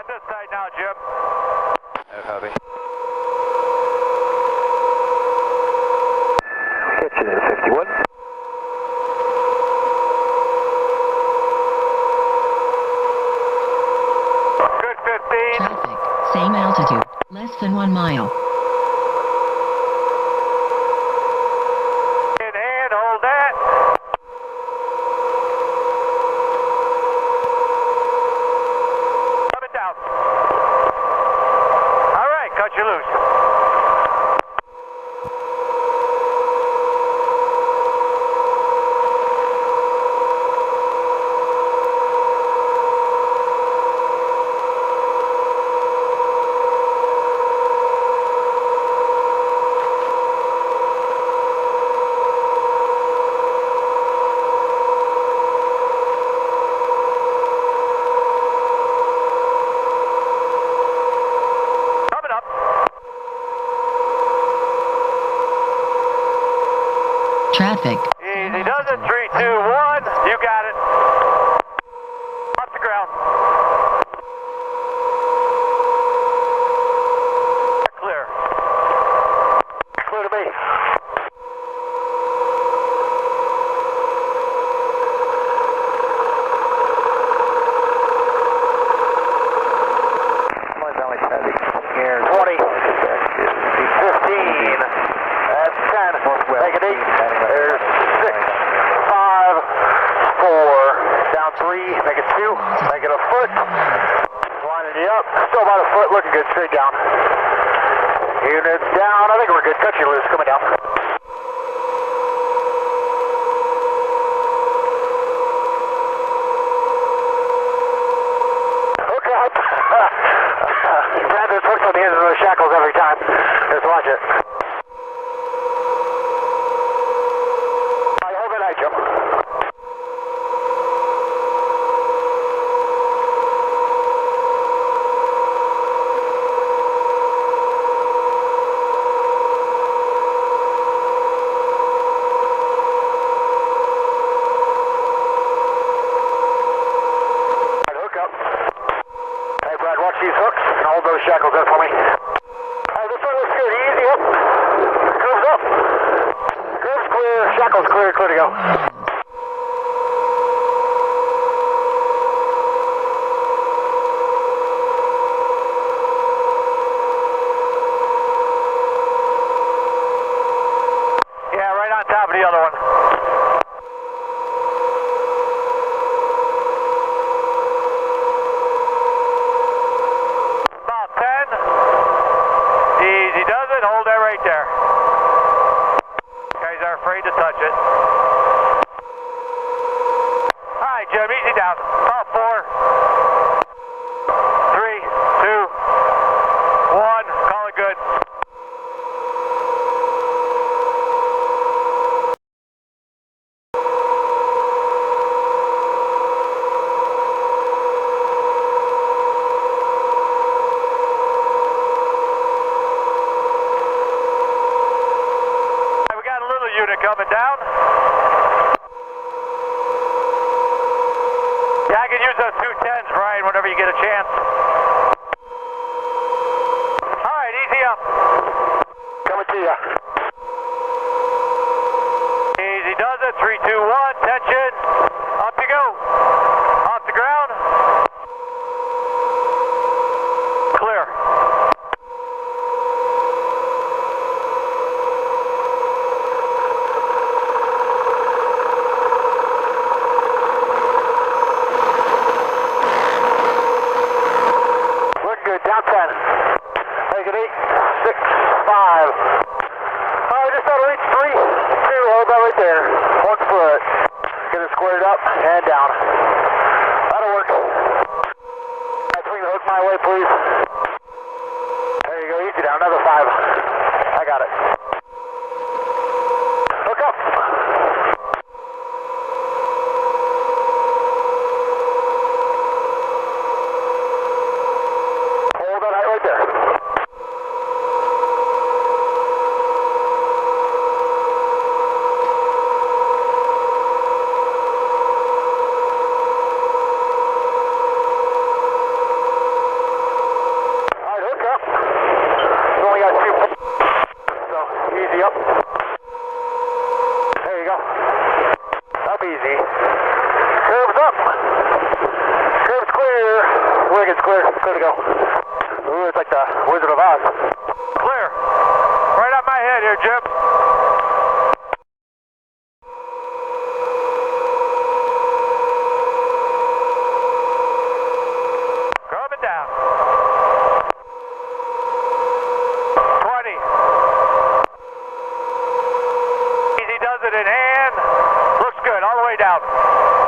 this side now, Jim. No copy. Kitchen is 51. Good 15. Traffic, same altitude, less than 1 mile. In hand, hold that. Coming down. All right, cut you loose. Coming up. Traffic, Easy does it. 3, 2, 1. You got it. Off the ground. Clear. Clear to me. Valley traffic here. 20. 15. That's 10. Take it deep. There's 6, 5, 4. Down 3. Make it 2. Make it a foot. Lining you up. Still about a foot. Looking good. Straight down. Units down. I think we're good. Cut you loose. Coming down. Okay. Brad, this works on the end of those shackles every time. Just watch it. All right, hold it out, Jim. All right, hook up. Hey, Brad, watch these hooks and hold those shackles there for me. All right, this one looks good. Easy up. Curves up. Curves clear. Shackles clear. Clear to go. Yeah, right on top of the other one. About 10. Easy does it. Hold that right there. Guys are afraid to touch it. All right, Jim, easy down. About 4. 3, 2, 1. Call it good. We got a little unit coming down. Yeah, I can use those 210s, Brian, whenever you get a chance. All right, easy up. Coming to you. Easy does it. 3, 2, 1. Tension. Up you go. Off the ground. Clear. Looking good. Down 10. Make it 8, 6, 5. Just out of reach. 3, 2. Hold that right there. 1 foot. Get it squared up. clear to go. Ooh, it's like the Wizard of Oz. Clear. Right up my head here, Jim. Coming down. 20. Easy does it in hand. Looks good all the way down.